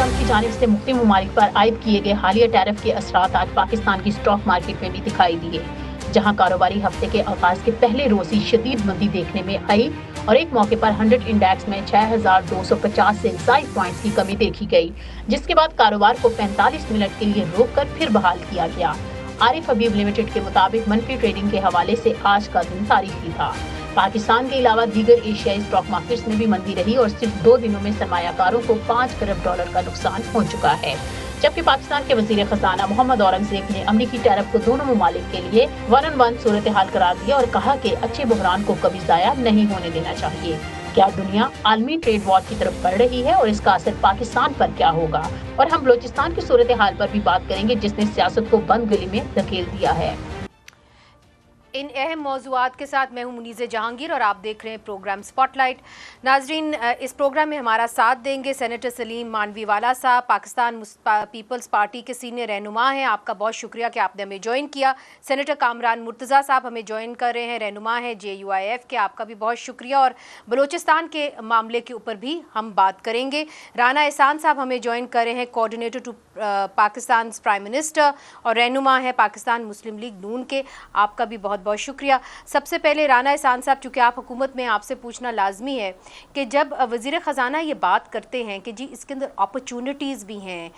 Trump کی جانب سے مختلف ممالک پر عائد کیے گئے حالیہ ٹیرف کے اثرات آج پاکستان کی اسٹاک مارکیٹ میں بھی دکھائی دیے، جہاں کاروباری ہفتے کے آغاز کے پہلے روز ہی شدید مندی دیکھنے میں آئی اور ایک موقع پر 100 انڈیکس میں 6250 سے زائد پوائنٹس کی کمی دیکھی گئی، جس کے بعد کاروبار کو 45 منٹ کے لیے روک کر پھر بحال کیا گیا۔ عارف حبیب لمیٹڈ کے مطابق منفی ٹریڈنگ کے حوالے سے آج کا دن تاریخی تھا۔ پاکستان کے علاوہ دیگر ایشیائی اسٹاک مارکیٹس میں بھی مندی رہی اور صرف 2 دنوں میں سرمایہ کاروں کو 5 کروڑ ڈالر کا نقصان ہو چکا ہے، جبکہ پاکستان کے وزیر خزانہ محمد اورنگزیب نے امریکی ٹیرف کو دونوں ممالک کے لیے 1-on-1 صورتحال قرار دیا اور کہا کہ اچھے بحران کو کبھی ضائع نہیں ہونے دینا چاہیے۔ کیا دنیا عالمی ٹریڈ وار کی طرف بڑھ رہی ہے اور اس کا اثر پاکستان پر کیا ہوگا؟ اور ہم بلوچستان کی صورتحال پر بھی بات کریں گے، جس نے سیاست کو بند گلی میں دھکیل دیا ہے۔ ان اہم موضوعات کے ساتھ میں ہوں منیز جہانگیر اور آپ دیکھ رہے ہیں پروگرام سپاٹ لائٹ۔ ناظرین، اس پروگرام میں ہمارا ساتھ دیں گے سینیٹر سلیم مانوی والا صاحب، پاکستان پیپلز پارٹی کے سینئر رہنما ہیں۔ آپ کا بہت شکریہ کہ آپ نے ہمیں جوائن کیا۔ سینیٹر کامران مرتضیٰ صاحب ہمیں جوائن کر رہے ہیں، رہنما ہیں JUIF کے، آپ کا بھی بہت شکریہ، اور بلوچستان کے معاملے کے اوپر بھی ہم بات کریں گے۔ رانا احسان صاحب ہمیں جوائن کر رہے ہیں، coordinator to Pakistan prime minister اور رہنما ہے پاکستان مسلم لیگ نون کے، آپ کا بھی بہت بہت شکریہ۔ سب سے پہلے رانا احسان صاحب، چونکہ آپ حکومت میں، آپ سے پوچھنا لازمی ہے کہ جب وزیر خزانہ یہ بات کرتے ہیں کہ جی اس کے اندر اپرچونٹیز بھی ہیں،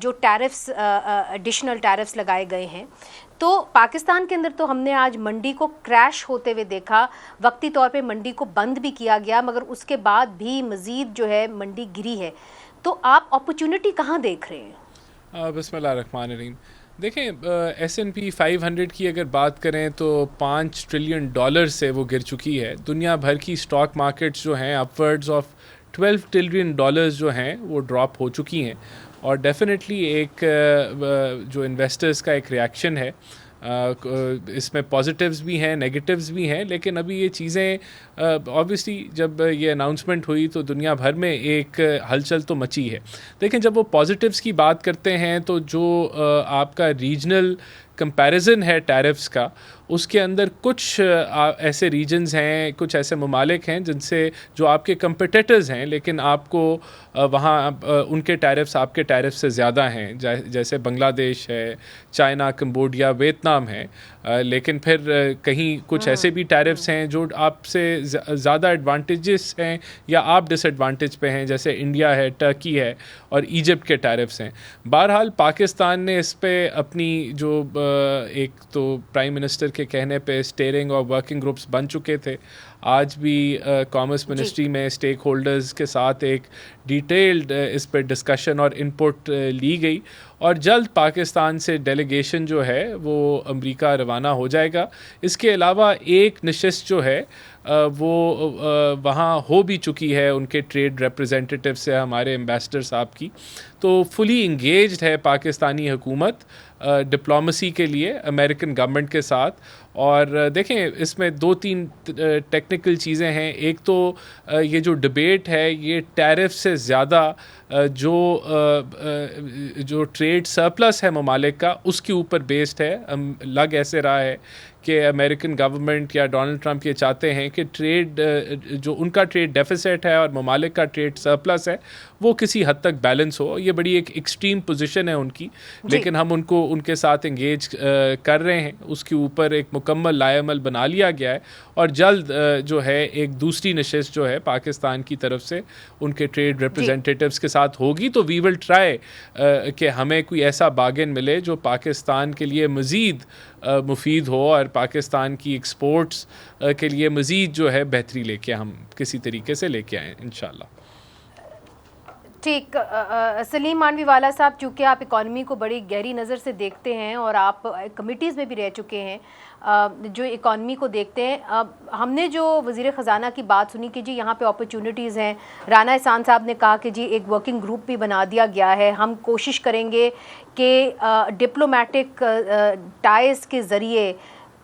جو ٹیرفز ایڈیشنل ٹیرفز لگائے گئے ہیں، تو پاکستان کے اندر تو ہم نے آج منڈی کو کریش ہوتے ہوئے دیکھا، وقتی طور پہ منڈی کو بند بھی کیا گیا، مگر اس کے بعد بھی مزید جو ہے منڈی گری ہے، تو آپ اپرچونٹی کہاں دیکھ رہے ہیں؟ بسم اللہ الرحمن الرحیم۔ دیکھیں S&P 500 کی اگر بات کریں تو $5 ٹریلین سے وہ گر چکی ہے۔ دنیا بھر کی اسٹاک مارکیٹس جو ہیں اپورڈز آف $12 ٹریلین جو ہیں وہ ڈراپ ہو چکی ہیں، اور ڈیفینیٹلی ایک جو انویسٹرز کا ایک ریاکشن ہے، اس میں پازیٹیوز بھی ہیں، نیگیٹیوز بھی ہیں، لیکن ابھی یہ چیزیں آبویسلی جب یہ اناؤنسمنٹ ہوئی تو دنیا بھر میں ایک ہلچل تو مچی ہے۔ دیکھیں جب وہ پازیٹیوز کی بات کرتے ہیں تو جو آپ کا ریجنل کمپیریزن ہے ٹیرفز کا، اس کے اندر کچھ ایسے ریجنز ہیں، کچھ ایسے ممالک ہیں جن سے جو آپ کے کمپیٹیٹرز ہیں، لیکن آپ کو وہاں ان کے ٹیرفز آپ کے ٹیرف سے زیادہ ہیں، جیسے بنگلہ دیش ہے، چائنا، کمبوڈیا، ویتنام ہے، لیکن پھر کہیں کچھ ایسے بھی ٹیرفز ہیں جو آپ سے زیادہ ایڈوانٹیجز ہیں یا آپ ڈس ایڈوانٹیج پہ ہیں، جیسے انڈیا ہے، ٹرکی ہے اور ایجپٹ کے ٹیرفز ہیں۔ بہرحال پاکستان نے اس پہ اپنی جو ایک تو پرائم منسٹر کے کہنے پہ اسٹیئرنگ اور ورکنگ گروپس بن چکے تھے، آج بھی کامرس منسٹری میں اسٹیک ہولڈرز کے ساتھ ایک ڈیٹیلڈ اس پہ ڈسکشن اور انپٹ لی گئی، اور جلد پاکستان سے ڈیلیگیشن جو ہے وہ امریکہ روانہ ہو جائے گا۔ اس کے علاوہ ایک نشست جو ہے وہ وہاں ہو بھی چکی ہے ان کے ٹریڈ ریپرزینٹیٹیو سے، ہمارے ایمبیسڈر صاحب کی، تو فلی انگیجڈ ہے پاکستانی حکومت ڈپلومسی کے لیے امریکن گورنمنٹ کے ساتھ۔ اور دیکھیں اس میں 2-3 ٹیکنیکل چیزیں ہیں۔ ایک تو یہ جو ڈبیٹ ہے یہ ٹیرف سے زیادہ جو ٹریڈ سرپلس ہے ممالک کا، اس کے اوپر بیسڈ ہے۔ لگ ایسے رہا ہے کہ امریکن گورنمنٹ یا ڈونلڈ ٹرمپ یہ چاہتے ہیں کہ ٹریڈ جو ان کا ٹریڈ ڈیفیسٹ ہے اور ممالک کا ٹریڈ سرپلس ہے وہ کسی حد تک بیلنس ہو۔ یہ بڑی ایک ایکسٹریم پوزیشن ہے ان کی، لیکن ہم ان کے ساتھ انگیج کر رہے ہیں، اس کے اوپر ایک مکمل لائحہ عمل بنا لیا گیا ہے، اور جلد جو ہے ایک دوسری نشست جو ہے پاکستان کی طرف سے ان کے ٹریڈ ریپرزینٹیٹیوز کے ساتھ ہوگی، تو وی ول ٹرائی کہ ہمیں کوئی ایسا بارگین ملے جو پاکستان کے لیے مزید مفید ہو اور پاکستان کی ایکسپورٹس کے لیے مزید جو ہے بہتری لے کے ہم کسی طریقے سے لے کے آئیں انشاءاللہ۔ ٹھیک، سلیم مانوی والا صاحب، چونکہ آپ اکانومی کو بڑی گہری نظر سے دیکھتے ہیں اور آپ کمیٹیز میں بھی رہ چکے ہیں جو اکانومی کو دیکھتے ہیں، ہم نے جو وزیر خزانہ کی بات سنی کہ جی یہاں پہ اپرچونٹیز ہیں، رانا احسان صاحب نے کہا کہ جی ایک ورکنگ گروپ بھی بنا دیا گیا ہے، ہم کوشش کریں گے کہ ڈپلومیٹک ٹائز کے ذریعے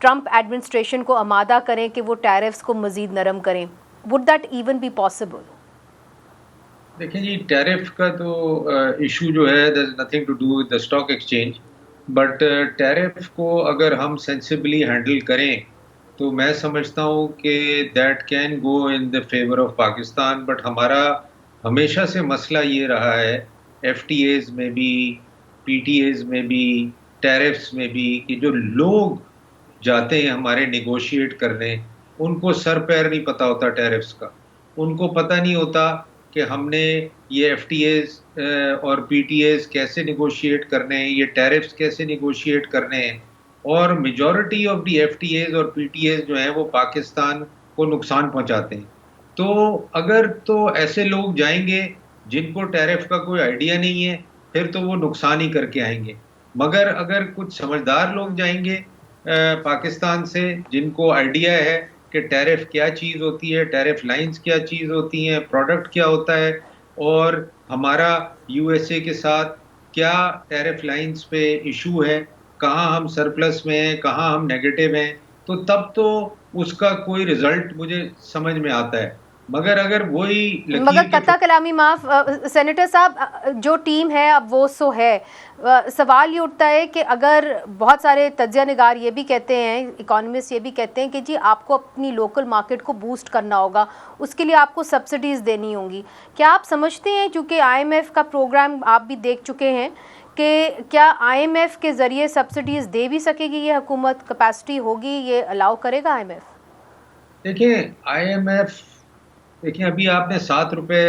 ٹرمپ ایڈمنسٹریشن کو آمادہ کریں کہ وہ ٹیرفز کو مزید نرم کریں۔ Would that even be possible? دیکھیں جی، ٹیرف کا تو ایشو جو ہے there is nothing to do with the stock exchange، but tariff کو اگر ہم سینسیبلی ہینڈل کریں تو میں سمجھتا ہوں کہ that can go in the favour of Pakistan. But ہمارا ہمیشہ سے مسئلہ یہ رہا ہے FTAs میں بھی, PTAs میں بھی, ٹیرفس میں بھی, کہ جو لوگ جاتے ہیں ہمارے نیگوشیٹ کرنے, ان کو سر پیر نہیں پتا ہوتا ٹیرفس کا. ان کو پتہ نہیں ہوتا کہ ہم نے یہ FTAs اور PTAs کیسے نیگوشیٹ کرنے ہیں, یہ ٹیرفس کیسے نیگوشیٹ کرنے ہیں. اور میجورٹی آف دی FTAs اور PTAs جو ہیں وہ پاکستان کو نقصان پہنچاتے ہیں. تو اگر تو ایسے لوگ جائیں گے جن کو ٹیرف کا کوئی آئیڈیا نہیں ہے, پھر تو وہ نقصان ہی کر کے آئیں گے. مگر اگر کچھ سمجھدار لوگ جائیں گے پاکستان سے, جن کو آئیڈیا ہے کہ ٹیرف کیا چیز ہوتی ہے, ٹیرف لائنز کیا چیز ہوتی ہیں, پروڈکٹ کیا ہوتا ہے, اور ہمارا USA کے ساتھ کیا ٹیرف لائنز پہ ایشو ہے, کہاں ہم سرپلس میں ہیں, کہاں ہم نیگیٹو ہیں, تو تب تو اس کا کوئی رزلٹ مجھے سمجھ میں آتا ہے. مگر اگر وہی مگر قطع کلامی معاف سینیٹر صاحب, جو ٹیم ہے اب وہ سو ہے. سوال یہ اٹھتا ہے کہ اگر بہت سارے تجزیہ نگار یہ بھی کہتے ہیں, اکانومسٹ یہ بھی کہتے ہیں کہ جی آپ کو اپنی لوکل مارکیٹ کو بوسٹ کرنا ہوگا, اس کے لیے آپ کو سبسڈیز دینی ہوں گی. کیا آپ سمجھتے ہیں, چونکہ IMF کا پروگرام آپ بھی دیکھ چکے ہیں, کہ کیا IMF کے ذریعے سبسڈیز دے بھی سکے گی یہ حکومت, کیپیسٹی ہوگی, یہ الاؤ کرے گا IMF؟ دیکھیں IMF, دیکھیں ابھی آپ نے 7 روپے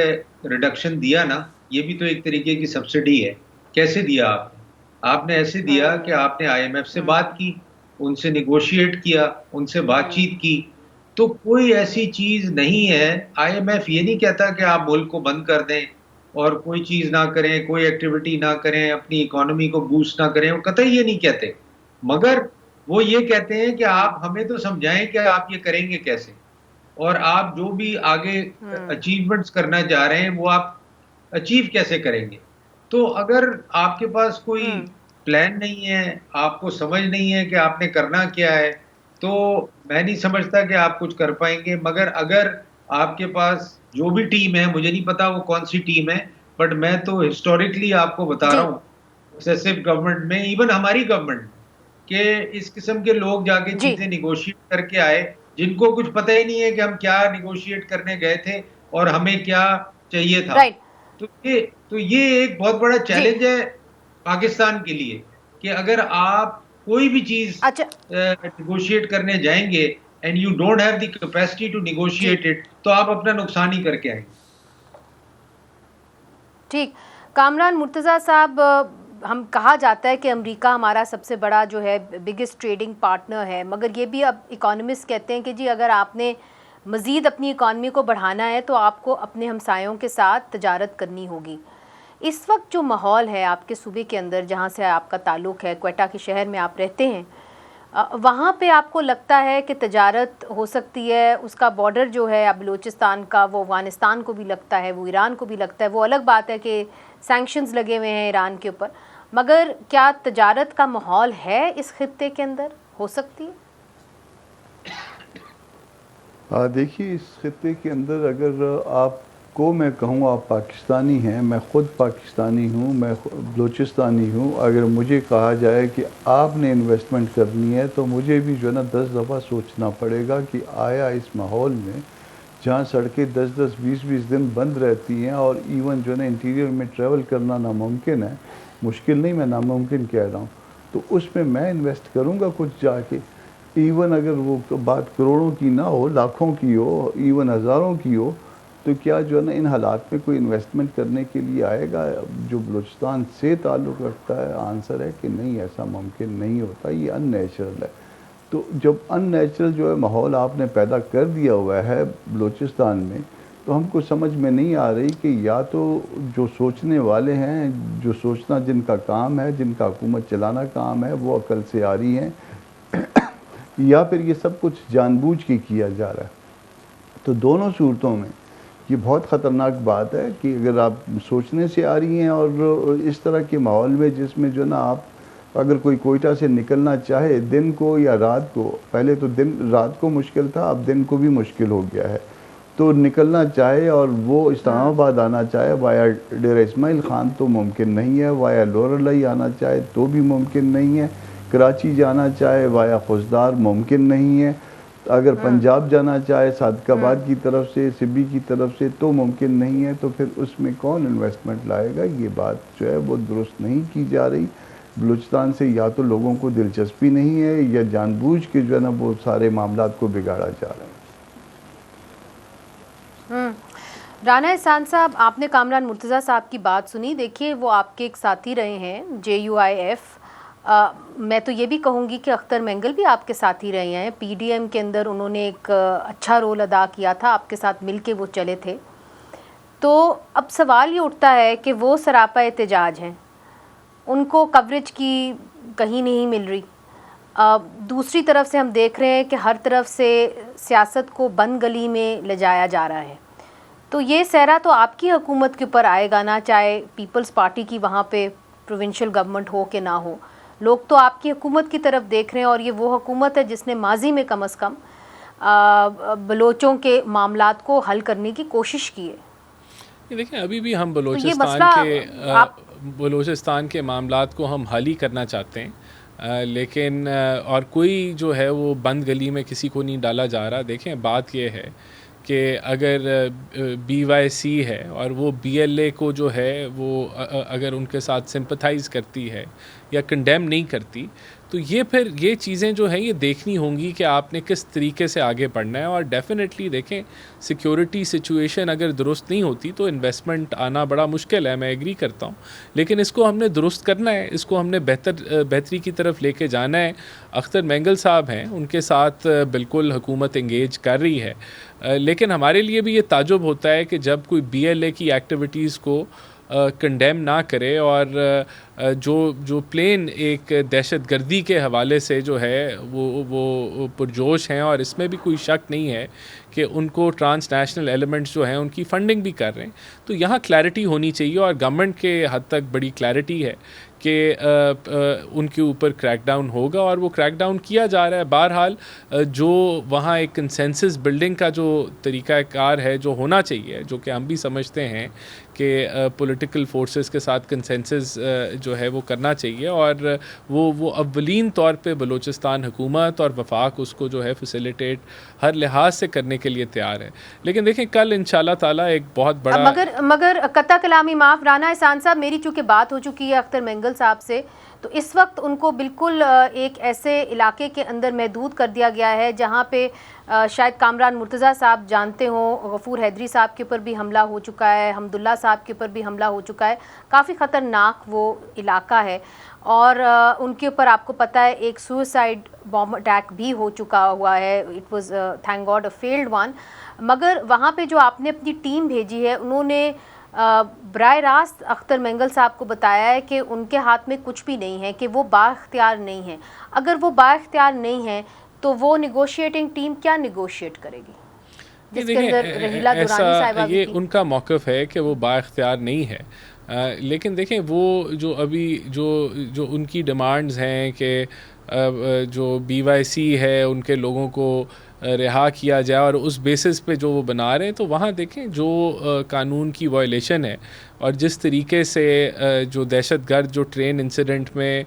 ریڈکشن دیا نا, یہ بھی تو ایک طریقے کی سبسڈی ہے. کیسے دیا آپ نے؟ آپ نے ایسے دیا کہ آپ نے IMF سے بات کی, ان سے نیگوشیٹ کیا, ان سے بات چیت کی. تو کوئی ایسی چیز نہیں ہے, IMF یہ نہیں کہتا کہ آپ ملک کو بند کر دیں اور کوئی چیز نہ کریں, کوئی ایکٹیویٹی نہ کریں, اپنی اکانومی کو بوسٹ نہ کریں, وہ قطعی یہ نہیں کہتے. مگر وہ یہ کہتے ہیں کہ آپ ہمیں تو سمجھائیں کہ آپ یہ کریں گے کیسے, اور آپ جو بھی آگے اچیومنٹس کرنا چاہ رہے ہیں وہ آپ اچیو کیسے کریں گے. تو اگر آپ کے پاس کوئی پلان نہیں ہے, آپ کو سمجھ نہیں ہے کہ آپ نے کرنا کیا ہے, تو میں نہیں سمجھتا کہ آپ کچھ کر پائیں گے. مگر اگر آپ کے پاس جو بھی ٹیم ہے, مجھے نہیں پتا وہ کون سی ٹیم ہے, بٹ میں تو ہسٹوریکلی آپ کو بتا رہا ہوں, سکسیسو گورنمنٹ میں, ایون ہماری گورنمنٹ میں, کہ اس قسم کے لوگ جا کے چیزیں نیگوشیٹ کر کے آئے جن کو کچھ پتہ ہی نہیں ہے کہ ہم کیا نیگوشیٹ کرنے گئے تھے اور ہمیں کیا چاہیے تھا. تو یہ ایک بہت بڑا چیلنج ہے پاکستان کے لیے, کہ اگر آپ کوئی بھی چیز نیگوشیٹ کرنے جائیں گے and you don't have the capacity to negotiate it, تو آپ اپنا نقصان ہی کر کے آئیں گے. ٹھیک. کامران مرتضیٰ صاحب, ہم کہا جاتا ہے کہ امریکہ ہمارا سب سے بڑا جو ہے بگسٹ ٹریڈنگ پارٹنر ہے, مگر یہ بھی اب اکانومسٹ کہتے ہیں کہ جی اگر آپ نے مزید اپنی اکانومی کو بڑھانا ہے تو آپ کو اپنے ہمسایوں کے ساتھ تجارت کرنی ہوگی. اس وقت جو ماحول ہے آپ کے صوبے کے اندر, جہاں سے آپ کا تعلق ہے, کوئٹہ کے شہر میں آپ رہتے ہیں, وہاں پہ آپ کو لگتا ہے کہ تجارت ہو سکتی ہے؟ اس کا بارڈر جو ہے اب بلوچستان کا, وہ افغانستان کو بھی لگتا ہے, وہ ایران کو بھی لگتا ہے. وہ الگ بات ہے کہ سینکشنز لگے ہوئے ہیں ایران کے اوپر, مگر کیا تجارت کا ماحول ہے اس خطے کے اندر, ہو سکتی ہے؟ دیکھیے, اس خطے کے اندر اگر آپ کو میں کہوں آپ پاکستانی ہیں, میں خود پاکستانی ہوں, میں بلوچستانی ہوں, اگر مجھے کہا جائے کہ آپ نے انویسٹمنٹ کرنی ہے تو مجھے بھی جو ہے نا 10 دفعہ سوچنا پڑے گا کہ آیا اس ماحول میں جہاں سڑکیں 10-20 دن بند رہتی ہیں اور ایون جو ہے نا انٹیریئر میں ٹریول کرنا ناممکن ہے, مشکل نہیں, میں ناممکن کہہ رہا ہوں, تو اس میں میں انویسٹ کروں گا کچھ جا کے. ایون اگر وہ بات کروڑوں کی نہ ہو, لاکھوں کی ہو, ایون ہزاروں کی ہو, تو کیا جو ہے نا ان حالات میں کوئی انویسٹمنٹ کرنے کے لیے آئے گا جو بلوچستان سے تعلق رکھتا ہے؟ آنسر ہے کہ نہیں, ایسا ممکن نہیں ہوتا, یہ ان نیچرل ہے. تو جب ان نیچرل جو ہے ماحول آپ نے پیدا کر دیا ہوا ہے بلوچستان میں, تو ہم کو سمجھ میں نہیں آ رہی کہ یا تو جو سوچنے والے ہیں, جو سوچنا جن کا کام ہے, جن کا حکومت چلانا کام ہے, وہ عقل سے آ رہی ہیں, یا پھر یہ سب کچھ جان بوجھ کے کیا جا رہا ہے. تو دونوں صورتوں میں یہ بہت خطرناک بات ہے کہ اگر آپ سوچنے سے آ رہی ہیں اور اس طرح کے ماحول میں جس میں جو نا آپ اگر کوئی کوئٹہ سے نکلنا چاہے دن کو یا رات کو, پہلے تو رات کو مشکل تھا, اب دن کو بھی مشکل ہو گیا ہے, تو نکلنا چاہے اور وہ اسلام آباد آنا چاہے وایا ڈیرہ اسماعیل خان تو ممکن نہیں ہے, وایا لورلائی آنا چاہے تو بھی ممکن نہیں ہے, کراچی جانا چاہے وایا خزدار ممکن نہیں ہے. اگر پنجاب جانا چاہے صادق آباد کی طرف سے، سبی کی طرف سے، تو ممکن نہیں ہے، تو پھر اس میں کون انویسٹمنٹ لائے گا؟ یہ بات جو ہے وہ درست نہیں کی جا رہی. بلوچستان سے یا تو لوگوں کو دلچسپی نہیں ہے یا جان بوجھ کے جو ہے نا وہ سارے معاملات کو بگاڑا جا رہا ہے. رانا احسان صاحب، آپ نے کامران مرتضیٰ صاحب کی بات سنی. دیکھیے وہ آپ کے ایک ساتھی رہے ہیں JUIF. میں تو یہ بھی کہوں گی کہ اختر مینگل بھی آپ کے ساتھی رہے ہیں. PDM کے اندر انہوں نے ایک اچھا رول ادا کیا تھا، آپ کے ساتھ مل کے وہ چلے تھے. تو اب سوال یہ اٹھتا ہے کہ وہ سراپا احتجاج ہیں، ان کو کوریج کی کہیں نہیں مل رہی. دوسری طرف سے ہم دیکھ رہے ہیں کہ ہر طرف سے سیاست کو بند گلی میں لے جایا جا رہا ہے. تو یہ سہرا تو آپ کی حکومت کے اوپر آئے گا نا، چاہے پیپلز پارٹی کی وہاں پہ پروونشل گورنمنٹ ہو کہ نہ ہو. لوگ تو آپ کی حکومت کی طرف دیکھ رہے ہیں، اور یہ وہ حکومت ہے جس نے ماضی میں کم از کم بلوچوں کے معاملات کو حل کرنے کی کوشش کی ہے. دیکھیں ابھی بھی ہم بلوچستان کے معاملات کو ہم حل ہی کرنا چاہتے ہیں، لیکن اور کوئی جو ہے وہ بند گلی میں کسی کو نہیں ڈالا جا رہا. دیکھیں بات یہ ہے کہ اگر BYC ہے اور وہ BLA کو جو ہے وہ اگر ان کے ساتھ سمپتھائز کرتی ہے یا کنڈیم نہیں کرتی، تو یہ پھر یہ چیزیں جو ہیں یہ دیکھنی ہوں گی کہ آپ نے کس طریقے سے آگے بڑھنا ہے. اور ڈیفینیٹلی دیکھیں سیکیورٹی سچویشن اگر درست نہیں ہوتی تو انویسٹمنٹ آنا بڑا مشکل ہے، میں ایگری کرتا ہوں، لیکن اس کو ہم نے درست کرنا ہے، اس کو ہم نے بہتری کی طرف لے کے جانا ہے. اختر مینگل صاحب ہیں، ان کے ساتھ بالکل حکومت انگیج کر رہی ہے، لیکن ہمارے لیے بھی یہ تعجب ہوتا ہے کہ جب کوئی BLA کی ایکٹیویٹیز کو کنڈیم نہ کرے اور جو پلین ایک دہشت گردی کے حوالے سے جو ہے وہ پرجوش ہیں، اور اس میں بھی کوئی شک نہیں ہے کہ ان کو ٹرانس نیشنل ایلیمنٹس جو ہیں ان کی فنڈنگ بھی کر رہے ہیں. تو یہاں کلیئرٹی ہونی چاہیے، اور گورنمنٹ کے حد تک بڑی کلیئرٹی ہے کہ ان کے اوپر کریک ڈاؤن ہوگا، اور وہ کریک ڈاؤن کیا جا رہا ہے. بہرحال جو وہاں ایک کنسنسس بلڈنگ کا جو طریقہ کار ہے جو ہونا چاہیے، جو کہ ہم بھی سمجھتے ہیں کہ پولیٹیکل فورسز کے ساتھ کنسنسس جو ہے وہ کرنا چاہیے، اور وہ اولین طور پہ بلوچستان حکومت اور وفاق اس کو جو ہے فیسیلیٹیٹ ہر لحاظ سے کرنے کے لیے تیار ہے. لیکن دیکھیں کل انشاءاللہ تعالیٰ ایک بہت بڑا مگر قطع کلامی معاف رانا احسان صاحب، میری چونکہ بات ہو چکی ہے اختر مینگل صاحب سے، تو اس وقت ان کو بالکل ایک ایسے علاقے کے اندر محدود کر دیا گیا ہے جہاں پہ شاید کامران مرتضیٰ صاحب جانتے ہوں، غفور حیدری صاحب کے اوپر بھی حملہ ہو چکا ہے، حمداللہ صاحب کے اوپر بھی حملہ ہو چکا ہے. کافی خطرناک وہ علاقہ ہے، اور ان کے اوپر آپ کو پتہ ہے ایک سوئسائڈ بام اٹیک بھی ہو چکا ہوا ہے. It was thank God a field one. مگر وہاں پہ جو آپ نے اپنی ٹیم بھیجی ہے، انہوں نے براہ راست اختر مینگل صاحب کو بتایا ہے کہ ان کے ہاتھ میں کچھ بھی نہیں ہے، کہ وہ بااختیار نہیں ہیں. اگر وہ بااختیار نہیں ہیں تو وہ نیگوشیٹنگ ٹیم کیا نیگوشیٹ کرے گی؟ جس کے اندر رحیلہ دورانی صاحبہ بھی تھی. یہ ان کا موقف ہے کہ وہ بااختیار نہیں ہے، لیکن دیکھیں وہ جو ابھی جو ان کی ڈیمانڈز ہیں کہ جو BYC ہے ان کے لوگوں کو رہا کیا جائے، اور اس بیسس پہ جو وہ بنا رہے ہیں، تو وہاں دیکھیں جو قانون کی وائلیشن ہے، اور جس طریقے سے جو دہشت گرد جو ٹرین انسیڈنٹ میں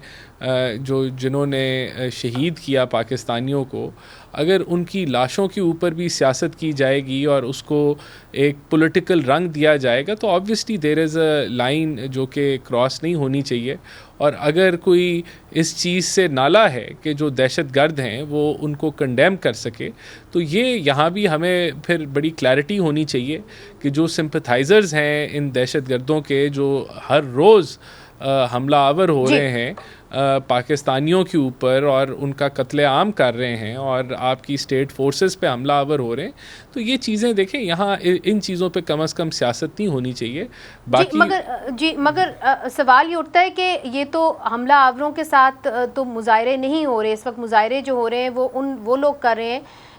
جنہوں نے شہید کیا پاکستانیوں کو، اگر ان کی لاشوں کے اوپر بھی سیاست کی جائے گی اور اس کو ایک پولیٹیکل رنگ دیا جائے گا، تو obviously there is a line جو کہ کراس نہیں ہونی چاہیے. اور اگر کوئی اس چیز سے نالا ہے کہ جو دہشت گرد ہیں وہ ان کو کنڈیم کر سکے، تو یہ یہاں بھی ہمیں پھر بڑی کلیئرٹی ہونی چاہیے کہ جو سمپتھائزرز ہیں ان دہشت گردوں کے، جو ہر روز حملہ آور ہو رہے ہیں پاکستانیوں کے اوپر اور ان کا قتل عام کر رہے ہیں، اور آپ کی اسٹیٹ فورسز پہ حملہ آور ہو رہے ہیں، تو یہ چیزیں دیکھیں یہاں ان چیزوں پہ کم از کم سیاست نہیں ہونی چاہیے. باقی مگر سوال یہ اٹھتا ہے کہ یہ تو حملہ آوروں کے ساتھ تو مظاہرے نہیں ہو رہے. اس وقت مظاہرے جو ہو رہے ہیں وہ لوگ کر رہے ہیں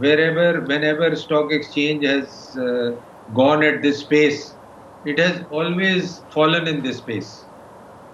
whenever stock exchange has gone at this pace, it has always fallen in this pace.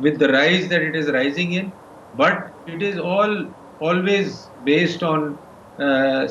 with the rise that it is rising in, but it is always based on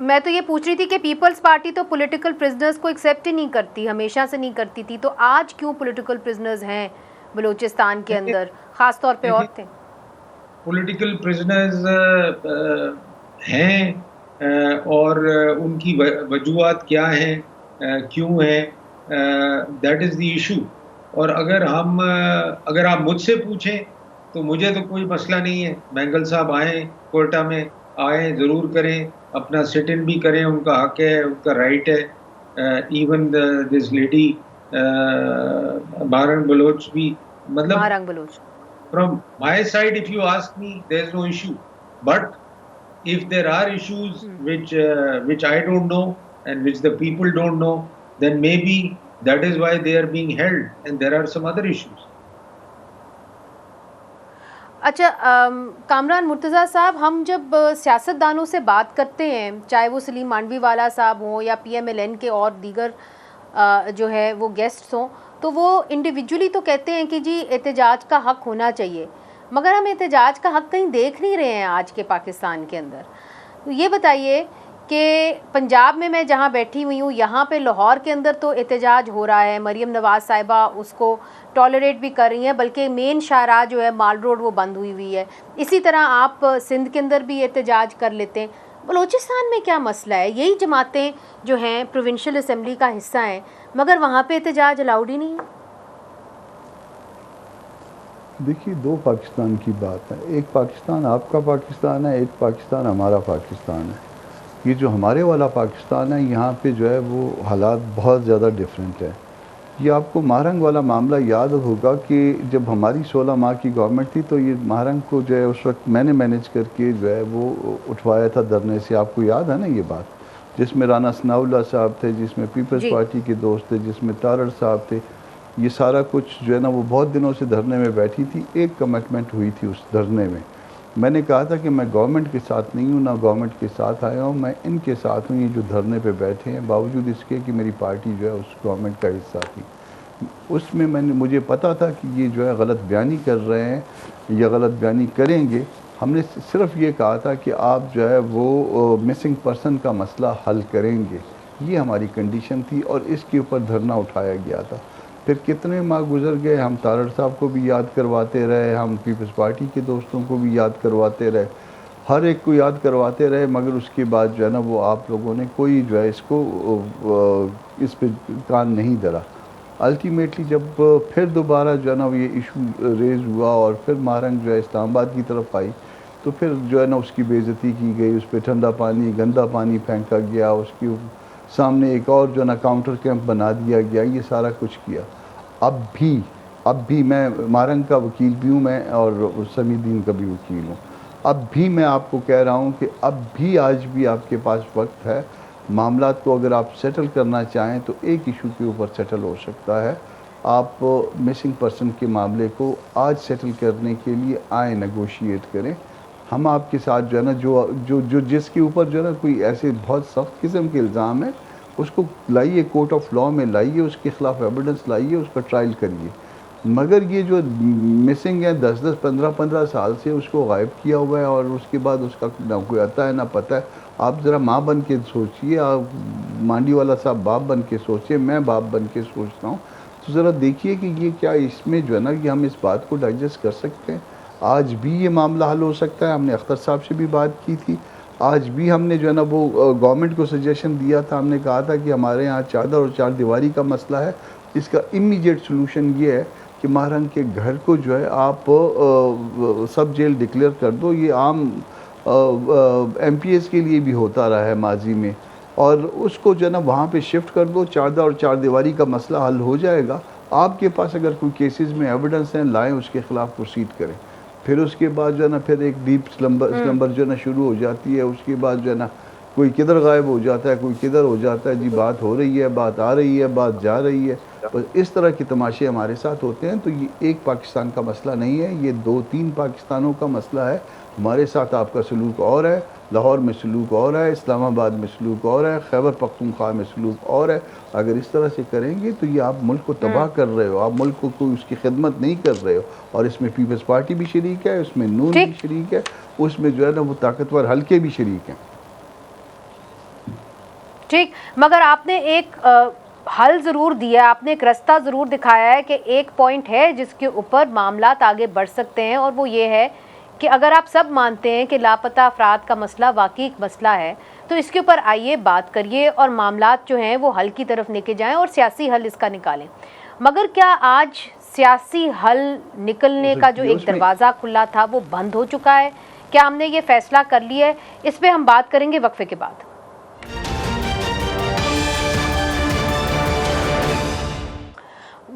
میں تو یہ پوچھ رہی تھی کہ پیپلز پارٹی تو political prisoners کو accept ہی نہیں کرتی، ہمیشہ سے نہیں کرتی تھی، تو آج کیوں پولیٹیکل پرزنرز ہیں بلوچستان کے اندر، خاص طور پہ عورتیں؟ پولیٹیکل پرزنرز ہیں اور ان کی وجوہات کیا ہیں، کیوں ہیں، دیٹ از دی ایشو. اور اگر آپ مجھ سے پوچھیں تو مجھے تو کوئی مسئلہ نہیں ہے، مینگل صاحب آئیں کوئٹہ میں، آئیں ضرور کریں، اپنا سٹ ان بھی کریں، ان کا حق ہے، ان کا رائٹ ہے. ایون دس لیڈی مہرنگ بلوچ بھی، مطلب مہرنگ Baloch, from my side if you ask me there is no issue, but if there are issues which I don't know and which the people don't know, then maybe that is why they are being held and there are some other issues. اچھا کامران مرتضیٰ صاحب، ہم جب سیاست دانوں سے بات کرتے ہیں، چاہے وہ سلیم مانڈوی والا صاحب ہوں یا پی ایم ایل این کے اور دیگر جو ہے وہ گیسٹس ہوں، تو وہ انڈیویجولی تو کہتے ہیں کہ جی احتجاج کا حق ہونا چاہیے، مگر ہم احتجاج کا حق کہیں دیکھ نہیں رہے ہیں آج کے پاکستان کے اندر. تو یہ بتائیے کہ پنجاب میں جہاں بیٹھی ہوئی ہوں، یہاں پہ لاہور کے اندر تو احتجاج ہو رہا ہے، مریم نواز صاحبہ اس کو ٹالریٹ بھی کر رہی ہیں، بلکہ مین شاہراہ جو ہے مال روڈ وہ بند ہوئی ہے. اسی طرح آپ سندھ کے اندر بھی احتجاج کر لیتے ہیں. بلوچستان میں کیا مسئلہ ہے؟ یہی جماعتیں جو ہیں پروونشل اسمبلی کا حصہ ہیں، مگر وہاں پہ احتجاج الاؤڈ ہی نہیں ہے. دیکھیے، دو پاکستان کی بات ہے، ایک پاکستان آپ کا پاکستان ہے، ایک پاکستان ہمارا پاکستان ہے. یہ جو ہمارے والا پاکستان ہے، یہاں پہ جو ہے وہ حالات بہت زیادہ ڈیفرنٹ ہے. یہ آپ کو مہرنگ والا معاملہ یاد ہوگا کہ جب ہماری 16 ماہ کی گورنمنٹ تھی تو یہ مہرنگ کو جو ہے اس وقت میں نے مینیج کر کے جو ہے وہ اٹھوایا تھا دھرنے سے. آپ کو یاد ہے نا یہ بات، جس میں رانا ثناء اللہ صاحب تھے، جس میں پیپلز پارٹی کے دوست تھے، جس میں تارڑ صاحب تھے. یہ سارا کچھ جو ہے نا وہ بہت دنوں سے دھرنے میں بیٹھی تھی. ایک کمٹمنٹ ہوئی تھی اس دھرنے میں نے کہا تھا کہ میں گورنمنٹ کے ساتھ نہیں ہوں، نہ گورنمنٹ کے ساتھ آیا ہوں، میں ان کے ساتھ ہوں، یہ جو دھرنے پہ بیٹھے ہیں، باوجود اس کے کہ میری پارٹی جو ہے اس گورنمنٹ کا حصہ تھی. اس میں مجھے پتا تھا کہ یہ جو ہے غلط بیانی کر رہے ہیں یا غلط بیانی کریں گے. ہم نے صرف یہ کہا تھا کہ آپ جو ہے وہ مسنگ پرسن کا مسئلہ حل کریں گے، یہ ہماری کنڈیشن تھی اور اس کے اوپر دھرنا اٹھایا گیا تھا. پھر کتنے ماہ گزر گئے، ہم تارڑ صاحب کو بھی یاد کرواتے رہے، ہم پیپلز پارٹی کے دوستوں کو بھی یاد کرواتے رہے، ہر ایک کو یاد کرواتے رہے، مگر اس کے بعد جو ہے نا وہ آپ لوگوں نے کوئی جو ہے اس پہ کان نہیں دھرا. الٹیمیٹلی جب پھر دوبارہ جو ہے نا یہ ایشو ریز ہوا اور پھر مہرنگ جو ہے اسلام آباد کی طرف آئی تو پھر جو ہے نا اس کی بے عزتی کی گئی، اس پہ ٹھنڈا پانی گندا پانی پھینکا گیا، اس کی سامنے ایک اور جو ہے نا کاؤنٹر کیمپ بنا دیا گیا، یہ سارا کچھ کیا. اب بھی میں مہرنگ کا وکیل بھی ہوں، میں اور سمیع الدین کا بھی وکیل ہوں. اب بھی میں آپ کو کہہ رہا ہوں کہ اب بھی آج بھی آپ کے پاس وقت ہے. معاملات کو اگر آپ سیٹل کرنا چاہیں تو ایک ایشو کے اوپر سیٹل ہو سکتا ہے. آپ مسنگ پرسن کے معاملے کو آج سیٹل کرنے کے لیے آئیں، نیگوشیٹ کریں. ہم آپ کے ساتھ جو ہے نا جو جس کے اوپر جو ہے نا کوئی ایسے بہت سخت قسم کے الزام ہے اس کو لائیے، کورٹ آف لاء میں لائیے، اس کے خلاف ایویڈنس لائیے، اس کا ٹرائل کریے. مگر یہ جو مسنگ ہے 10 15 سال سے اس کو غائب کیا ہوا ہے اور اس کے بعد اس کا نہ کوئی آتا ہے نہ پتہ ہے. آپ ذرا ماں بن کے سوچئے، آپ مانڈی والا صاحب باپ بن کے سوچئے، میں باپ بن کے سوچتا ہوں، تو ذرا دیکھیے کہ یہ کیا اس میں جو ہے نا کہ ہم اس بات کو ڈائجسٹ کر سکتے ہیں. آج بھی یہ معاملہ حل ہو سکتا ہے. ہم نے اختر صاحب سے بھی بات کی تھی، آج بھی ہم نے جو ہے نا وہ گورنمنٹ کو سجیشن دیا تھا. ہم نے کہا تھا کہ ہمارے یہاں چادر اور چار دیواری کا مسئلہ ہے، اس کا امیڈیٹ سلوشن یہ ہے کہ مہرنگ کے گھر کو جو ہے آپ سب جیل ڈکلیئر کر دو. یہ عام ایم پی ایس کے لیے بھی ہوتا رہا ہے ماضی میں، اور اس کو جو ہے نا وہاں پہ شفٹ کر دو. چادر اور چار دیواری کا مسئلہ حل ہو جائے گا. آپ کے پاس اگر کوئی کیسز میں ایویڈنس ہیں لائیں، اس کے خلاف پروسیڈ کریں. پھر اس کے بعد جو ہے نا پھر ایک ڈیپ سلمبر جو ہے نا شروع ہو جاتی ہے. اس کے بعد جو ہے نا کوئی کدھر غائب ہو جاتا ہے، کوئی کدھر ہو جاتا ہے، جی بات ہو رہی ہے، بات آ رہی ہے، بات جا رہی ہے. بس اس طرح کے تماشے ہمارے ساتھ ہوتے ہیں. تو یہ ایک پاکستان کا مسئلہ نہیں ہے، یہ 2-3 پاکستانوں کا مسئلہ ہے. ہمارے ساتھ آپ کا سلوک اور ہے، لاہور میں سلوک اور ہے، اسلام آباد میں سلوک اور ہے، خیبر پختونخوا میں سلوک اور ہے. اگر اس طرح سے کریں گے تو یہ آپ ملک کو تباہ کر رہے ہو، آپ ملک کو کوئی اس کی خدمت نہیں کر رہے ہو. اور اس میں پیپلز پارٹی بھی شریک ہے، اس میں نون بھی شریک ہے، اس میں جو ہے نا وہ طاقتور حلقے بھی شریک ہیں. ٹھیک، مگر آپ نے ایک حل ضرور دیا، آپ نے ایک رستہ ضرور دکھایا ہے کہ ایک پوائنٹ ہے جس کے اوپر معاملات آگے بڑھ سکتے ہیں، اور وہ یہ ہے کہ اگر آپ سب مانتے ہیں کہ لاپتہ افراد کا مسئلہ واقعی ایک مسئلہ ہے تو اس کے اوپر آئیے بات کریے اور معاملات جو ہیں وہ حل کی طرف لے کے جائیں اور سیاسی حل اس کا نکالیں. مگر کیا آج سیاسی حل نکلنے کا جو ایک دروازہ کھلا تھا وہ بند ہو چکا ہے؟ کیا ہم نے یہ فیصلہ کر لیا ہے؟ اس پہ ہم بات کریں گے وقفے کے بعد.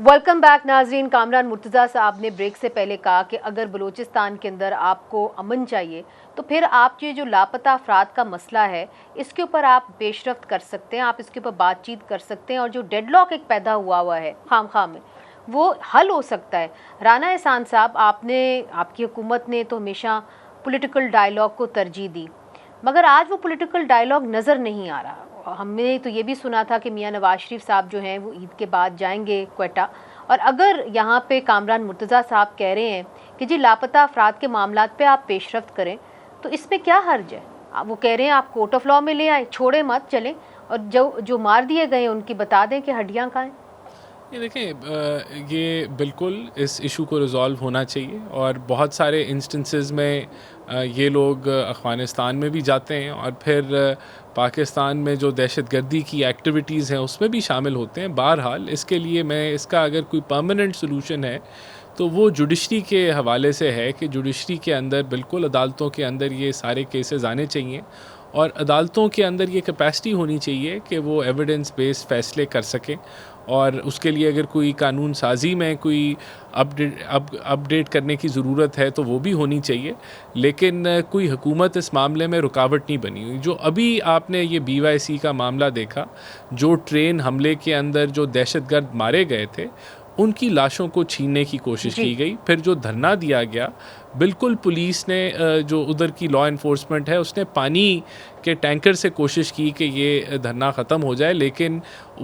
ویلکم بیک ناظرین. کامران مرتضیٰ صاحب نے بریک سے پہلے کہا کہ اگر بلوچستان کے اندر آپ کو امن چاہیے تو پھر آپ یہ جو لاپتہ افراد کا مسئلہ ہے اس کے اوپر آپ پیش رفت کر سکتے ہیں، آپ اس کے اوپر بات چیت کر سکتے ہیں، اور جو ڈیڈ لاک ایک پیدا ہوا ہے خام خواہ میں وہ حل ہو سکتا ہے. رانا احسان صاحب، آپ کی حکومت نے تو ہمیشہ پولیٹیکل ڈائیلاگ کو ترجیح دی، مگر آج وہ پولیٹیکل ڈائیلاگ نظر نہیں آ رہا. ہم نے تو یہ بھی سنا تھا کہ میاں نواز شریف صاحب جو ہیں وہ عید کے بعد جائیں گے کوئٹہ، اور اگر یہاں پہ کامران مرتضیٰ صاحب کہہ رہے ہیں کہ جی لاپتہ افراد کے معاملات پہ آپ پیش رفت کریں تو اس میں کیا حرج ہے؟ وہ کہہ رہے ہیں آپ کورٹ آف لاء میں لے آئیں، چھوڑیں مت، چلیں، اور جو مار دیے گئے ان کی بتا دیں کہ ہڈیاں کہاں ہیں. یہ دیکھیں، یہ بالکل اس ایشو کو ریزالو ہونا چاہیے، اور بہت سارے انسٹنسز میں یہ لوگ افغانستان میں بھی جاتے ہیں اور پھر پاکستان میں جو دہشت گردی کی ایکٹیویٹیز ہیں اس میں بھی شامل ہوتے ہیں. بہرحال اس کے لیے اس کا اگر کوئی پرماننٹ سلوشن ہے تو وہ جوڈیشری کے حوالے سے ہے کہ جوڈیشری کے اندر بالکل عدالتوں کے اندر یہ سارے کیسز آنے چاہیے، اور عدالتوں کے اندر یہ کیپیسٹی ہونی چاہیے کہ وہ ایویڈنس بیسڈ فیصلے کر سکیں. اور اس کے لیے اگر کوئی قانون سازی میں کوئی اپڈیٹ کرنے کی ضرورت ہے تو وہ بھی ہونی چاہیے، لیکن کوئی حکومت اس معاملے میں رکاوٹ نہیں بنی ہوئی. جو ابھی آپ نے یہ BYC کا معاملہ دیکھا، جو ٹرین حملے کے اندر جو دہشت گرد مارے گئے تھے ان کی لاشوں کو چھیننے کی کوشش کی گئی. پھر جو دھرنا دیا گیا، بالکل پولیس نے جو ادھر کی لا انفورسمنٹ ہے اس نے پانی کے ٹینکر سے کوشش کی کہ یہ دھرنا ختم ہو جائے، لیکن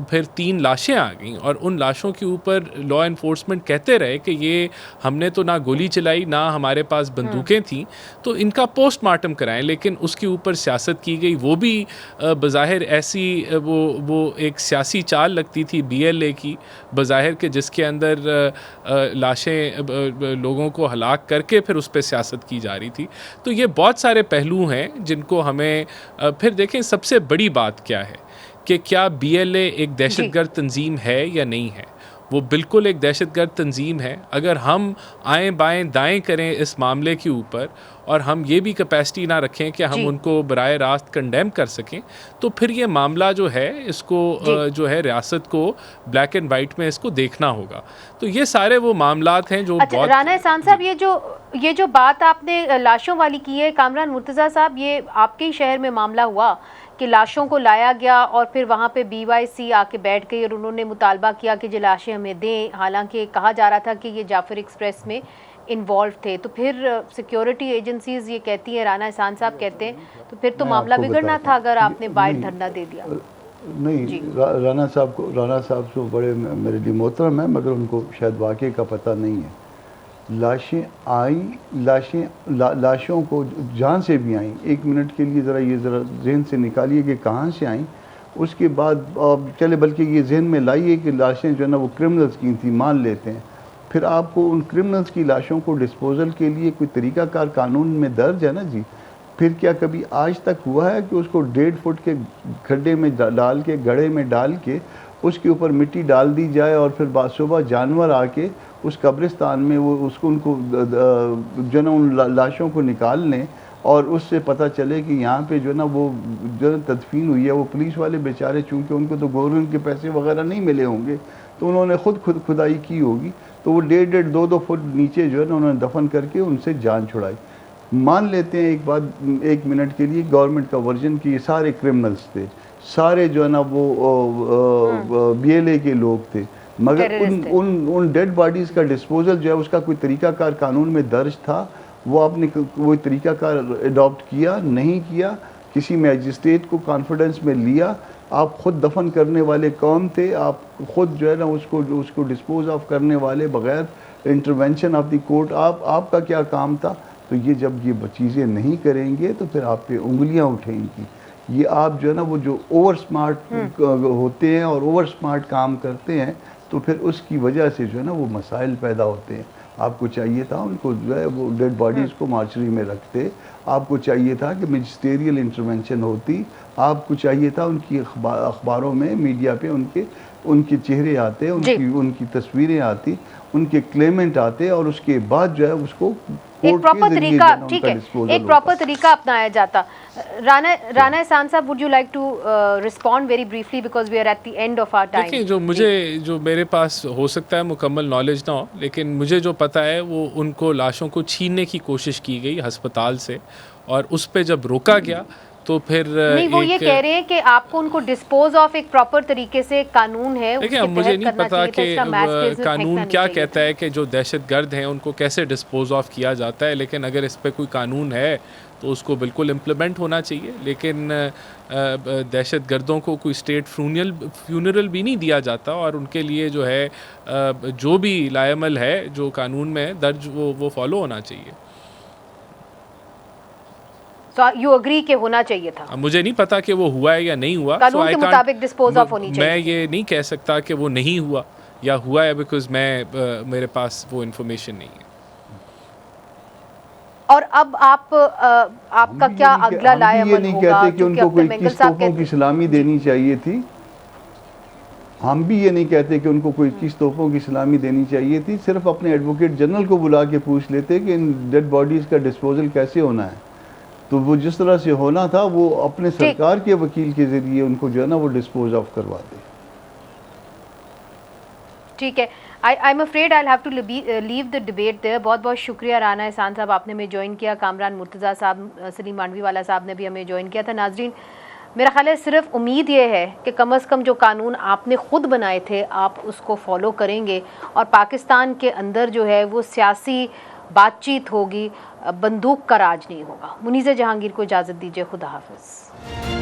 پھر 3 لاشیں آ گئیں، اور ان لاشوں کے اوپر لا انفورسمنٹ کہتے رہے کہ یہ ہم نے تو نہ گولی چلائی نہ ہمارے پاس بندوقیں تھیں، تو ان کا پوسٹ مارٹم کرائیں. لیکن اس کے اوپر سیاست کی گئی، وہ بھی بظاہر ایسی وہ ایک سیاسی چال لگتی تھی BLA کی بظاہر، کہ جس کے اندر لاشیں لوگوں کو ہلاک کر کے پھر اس پہ سیاست کی جا رہی تھی. تو یہ بہت سارے پہلو ہیں جن کو ہمیں پھر دیکھیں. سب سے بڑی بات کیا ہے کہ کیا BLA ایک دہشت گرد تنظیم ہے یا نہیں ہے؟ وہ بالکل ایک دہشت گرد تنظیم ہے. اگر ہم آئیں بائیں دائیں کریں اس معاملے کے اوپر اور ہم یہ بھی کیپیسٹی نہ رکھیں کہ ہم ان کو براہ راست کنڈیم کر سکیں، تو پھر یہ معاملہ جو ہے اس کو جو ہے ریاست کو بلیک اینڈ وائٹ میں اس کو دیکھنا ہوگا. تو یہ سارے وہ معاملات ہیں جو بہت. رانا احسان صاحب، یہ جو بات آپ نے لاشوں والی کی ہے، کامران مرتضیٰ صاحب، یہ آپ کے ہی شہر میں معاملہ ہوا کہ لاشوں کو لایا گیا اور پھر وہاں پہ BYC آ کے بیٹھ گئی اور انہوں نے مطالبہ کیا کہ یہ لاشیں ہمیں دیں، حالانکہ کہا جا رہا تھا کہ یہ جعفر ایکسپریس میں انوالو تھے. تو پھر سیکیورٹی ایجنسیز یہ کہتی ہیں، رانا احسان صاحب کہتے ہیں، تو پھر تو معاملہ بگڑنا تھا اگر آپ نے باہر دھرنا دے دیا. نہیں، رانا صاحب تو بڑے میرے لیے محترم ہیں، مگر ان کو شاید واقعے کا پتہ نہیں ہے. لاشیں آئیں، لاشوں کو جہاں سے بھی آئیں، 1 منٹ کے لیے ذرا ذہن سے نکالیے کہ کہاں سے آئیں. اس کے بعد چلے بلکہ یہ ذہن میں لائیے کہ لاشیں جو ہے نا وہ کرمنلز کی تھیں، مان لیتے ہیں. پھر آپ کو ان کرمنلز کی لاشوں کو ڈسپوزل کے لیے کوئی طریقہ کار قانون میں درج ہے نا جی. پھر کیا کبھی آج تک ہوا ہے کہ اس کو 1.5 فٹ کے کھڈے میں ڈال کے، گڑھے میں ڈال کے اس کے اوپر مٹی ڈال دی جائے اور پھر صبح جانور آ کے اس قبرستان میں وہ ان کو جو ہے نا ان لاشوں کو نکال لیں اور اس سے پتہ چلے کہ یہاں پہ جو ہے نا وہ جو ہے تدفین ہوئی ہے. وہ پولیس والے بیچارے چونکہ ان کو تو گورنمنٹ کے پیسے وغیرہ نہیں ملے ہوں گے تو انہوں نے خود کھدائی کی ہوگی، تو وہ 1.5 2 فٹ نیچے جو ہے نا انہوں نے دفن کر کے ان سے جان چھڑائی. مان لیتے ہیں ایک بات 1 منٹ کے لیے، گورنمنٹ کا ورژن کہ یہ سارے کرمنلز تھے، سارے جو ہے نا وہ BLA کے لوگ تھے، مگر ان ڈیڈ باڈیز کا ڈسپوزل جو ہے اس کا کوئی طریقہ کار قانون میں درج تھا. وہ آپ نے وہ طریقہ کار اڈاپٹ کیا نہیں کیا؟ کسی میجسٹریٹ کو کانفیڈنس میں لیا؟ آپ خود دفن کرنے والے کون تھے؟ آپ خود جو ہے نا اس کو ڈسپوز آف کرنے والے بغیر انٹرونشن آف دی کورٹ آپ کا کیا کام تھا؟ تو یہ جب یہ چیزیں نہیں کریں گے تو پھر آپ پہ انگلیاں اٹھیں گی. یہ آپ جو ہے نا وہ جو اوور سمارٹ ہوتے ہیں اور اوور سمارٹ کام کرتے ہیں تو پھر اس کی وجہ سے جو ہے نا وہ مسائل پیدا ہوتے ہیں. آپ کو چاہیے تھا ان کو جو ہے وہ ڈیڈ باڈیز کو مارچری میں رکھتے, آپ کو چاہیے تھا کہ مجسٹیریل انٹرونشن ہوتی, آپ کو چاہیے تھا ان کی اخباروں میں میڈیا پہ ان کے چہرے آتے, ان کی تصویریں آتی, ان کے کلیمنٹ آتے, اور اس کے بعد جو ہے اس کو ایک پراپر طریقہ, ٹھیک ہے, ایک پراپر طریقہ اپنایا جاتا. رانا احسان صاحب, would you like to respond very briefly because we are at the end of our time. دیکھیں, جو میرے پاس ہو سکتا ہے مکمل نالج نہ ہو, لیکن مجھے جو پتہ ہے وہ ان کو لاشوں کو چھیننے کی کوشش کی گئی ہسپتال سے, اور اس پہ جب روکا گیا تو پھر نہیں, وہ یہ کہہ رہے ہیں کہ آپ کو ان کو ڈسپوز آف ایک پراپر طریقے سے قانون ہے. دیکھیں, اب مجھے نہیں پتا کہ قانون کیا کہتا ہے کہ جو دہشت گرد ہیں ان کو کیسے ڈسپوز آف کیا جاتا ہے, لیکن اگر اس پہ کوئی قانون ہے تو اس کو بالکل امپلیمنٹ ہونا چاہیے. لیکن دہشت گردوں کو کوئی اسٹیٹ فیونرل بھی نہیں دیا جاتا, اور ان کے لیے جو ہے جو بھی لائمل ہے جو قانون میں درج وہ فالو ہونا چاہیے. So you agree کہ ہونا چاہیے تھا. مجھے نہیں پتا کہ وہ ہوا ہے یا نہیں ہوا, قانون کے مطابق ڈسپوز آف ہونی چاہیے. میں یہ نہیں کہہ سکتا کہ وہ نہیں ہوا یا ہوا ہے, بیکاز میرے پاس وہ انفارمیشن نہیں ہے. اور اب آپ کا کیا اگلا لائے عمل ہوگا؟ ہم بھی یہ نہیں کہتے کہ ان کو کوئی 21 توپوں کی سلامی دینی چاہیے تھی. ہم بھی یہ نہیں کہتے کہ ان کو کوئی 21 توپوں کی سلامی دینی چاہیے تھی. صرف اپنے ایڈوکیٹ جنرل کو بلا کے پوچھ لیتے کہ ان ڈیڈ باڈیز کا ڈسپوزل کیسے ہونا ہے, تو وہ جس طرح سے ہونا تھا وہ اپنے سرکار کے وکیل کے ذریعے ان کو جو ہے نا وہ ڈسپوز آف کروا دے. ٹھیک ہے, I'm afraid I'll have to leave the debate there. بہت بہت شکریہ رانا احسان صاحب, آپ نے ہمیں جوائن کیا. کامران مرتضیٰ صاحب, سلیم مانوی والا صاحب نے بھی ہمیں جوائن کیا تھا. ناظرین, میرا خیال ہے صرف امید یہ ہے کہ کم از کم جو قانون آپ نے خود بنائے تھے آپ اس کو فالو کریں گے, اور پاکستان کے اندر جو ہے وہ سیاسی بات چیت ہوگی, بندوق کا راج نہیں ہوگا. منیزہ جہانگیر کو اجازت دیجیے, خدا حافظ.